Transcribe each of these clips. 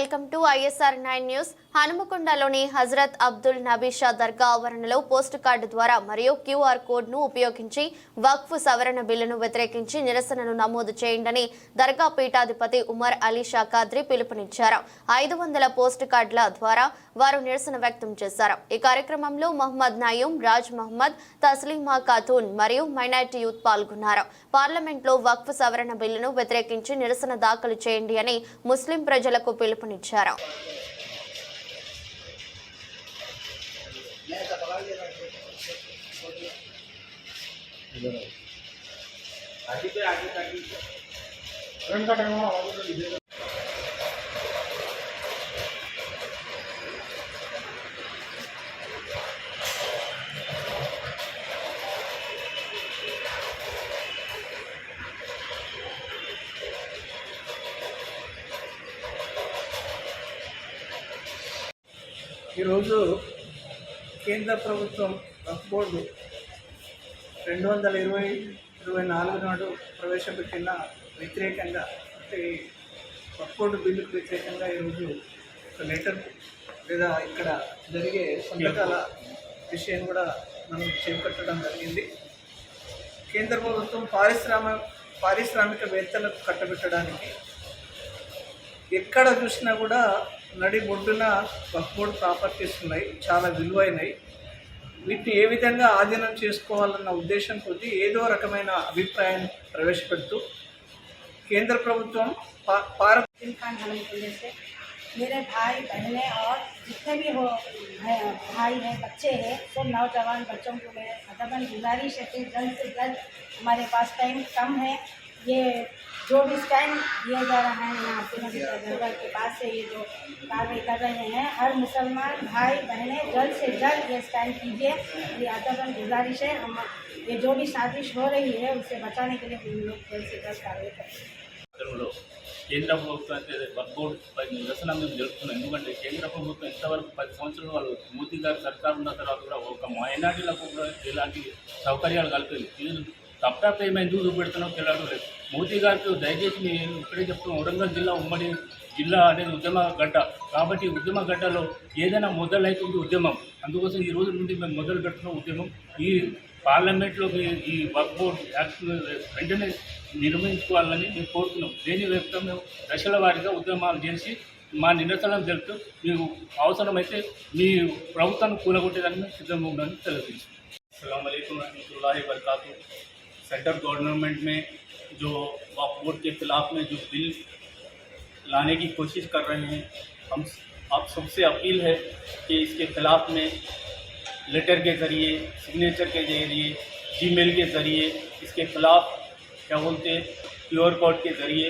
Welcome to ISR 9 news. హనుమకొండలోని హజరత్ అబ్దుల్ నబీ షా దర్గా ఆవరణలో post card ద్వారా మరియు క్యూఆర్ కోడ్ ను ఉపయోగించి వక్ఫ్ సవరణ బిల్లును వ్యతిరేకించి నిరసనను నమోదు చేయండి దర్గా పీఠాధిపతి ఉమర్ అలీ షా ఖాద్రీ పిలుపునిచ్చారు. 500 పోస్ట్ కార్డుల ద్వారా వారు నిరసన వ్యక్తం చేశారు. ఈ కార్యక్రమంలో మహమ్మద్ నయూం, రాజ్ మహమ్మద్, తస్లీమా ఖాతూన్ మరియు మైనారిటీ యూత్ పాల్గొన్నారు. పార్లమెంట్లో వక్ఫ్ సవరణ బిల్లును వ్యతిరేకించి నిరసన దాఖలు చేయండి అని ముస్లిం ప్రజలకు పిలుపునిచ్చారు. ఈరోజు కేంద్ర ప్రభుత్వం వక్ఫ్ బోర్డు 2024 నాడు ప్రవేశపెట్టిన వ్యతిరేకంగా అంటే వక్ఫ్ బోర్డు బిల్లుకు వ్యతిరేకంగా ఈరోజు ఒక లెటర్ లేదా ఇక్కడ జరిగే సంతకాల విషయం కూడా మనం చేపట్టడం జరిగింది. కేంద్ర ప్రభుత్వం పారిశ్రామికవేత్తలకు కట్టబెట్టడానికి ఎక్కడ చూసినా కూడా నడి బొడ్డున వక్ఫ్ బోర్డు ప్రాపర్టీస్ ఉన్నాయి, చాలా విలువైనవి. వీటిని ఏ విధంగా ఆధీనం చేసుకోవాలన్న ఉద్దేశం కొద్దీ ఏదో రకమైన అభిప్రాయాన్ని ప్రవేశపెడుతూ కేంద్ర ప్రభుత్వం मेरे भाई बहनें और जितने भी हो भाई हैं, बच्चे हैं, सब नौजवान बच्चों को मेरे अदबन गुजारिश है कि जल्द से जल्द, हमारे पास टाइम कम है, ये जो भी स्टैंड दिया जा रहा है यहाँ पे दरबार के पास से ये जो कार्रवाई कर रहे हैं, हर मुसलमान भाई बहनें जल्द से जल्द ये स्टैंड कीजिए. ये अदबन गुजारिश है. हम ये जो भी साजिश हो रही है उसे बचाने के लिए हम लोग जल्द से जल्द कार्रवाई करें. కేంద్ర ప్రభుత్వం వక్ఫ్ బోర్డు పై నిరసన మేము జరుపుతున్నాం. ఎందుకంటే కేంద్ర ప్రభుత్వం ఇంతవరకు 10 సంవత్సరాలు వాళ్ళు మోదీ గారి సర్కారు ఉన్న తర్వాత కూడా ఒక మైనార్టీలకు కూడా ఎలాంటి సౌకర్యాలు కల్పింది. ఇది తప్ప మేము ఎందుకు చూపెడుతున్నాం తెలియడం లేదు. మోదీ గారికి దయచేసి మేము ఇక్కడే చెప్తున్నాం, వరంగల్ జిల్లా ఉమ్మడి జిల్లా అనేది ఉద్యమ గడ్డ కాబట్టి ఉద్యమ గడ్డలో ఏదైనా మొదలైతుంది ఉద్యమం. అందుకోసం ఈ రోజు నుండి మేము మొదలు పెడుతున్నాం ఉద్యమం. ఈ పార్లమెంట్లో ఈ వక్ఫ్ బోర్డు యాక్ట్ వెంటనే నిర్వహించుకోవాలని మేము కోరుతున్నాం. దేని వైపు మేము దశల వారీగా ఉద్యమాలు చేసి మా నిరసనలు తెలుపుతూ మీకు అవసరమైతే మీ ప్రభుత్వాన్ని కూలగొట్టేదానికి మేము సిద్ధంగా ఉండాలని తెలియజేస్తాం. अस्सलाम वालेकुम रहमतुल्लाहि व बरकातुहू. सेंट्रल गवर्नमेंट में जो वक्फ बोर्ड के ख़िलाफ़ में जो बिल लाने की कोशिश कर रहे हैं, हम आप सबसे अपील है कि इसके ख़िलाफ़ में लेटर के ज़रिए, सिग्नेचर के ज़रिए, जीमेल के ज़रिए इसके ख़िलाफ़ क्या बोलते हैं QR कोड के ज़रिए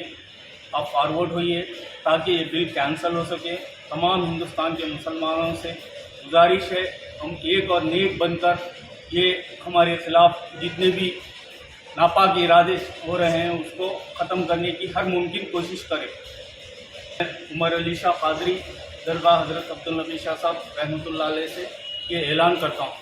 आप फॉरवर्ड होइए ताकि ये बिल कैंसिल हो सके. तमाम हिंदुस्तान के मुसलमानों से गुजारिश है, हम एक और नेक बनकर ये हमारे ख़िलाफ़ जितने भी नापाक इरादे हो रहे हैं उसको ख़त्म करने की हर मुमकिन कोशिश करें. उमर अली शाह क़ादरी दरगाह हज़रत अब्दुल नबी शाह साहब रहमतुल्लाह अलैह से ये ऐलान करता हूँ.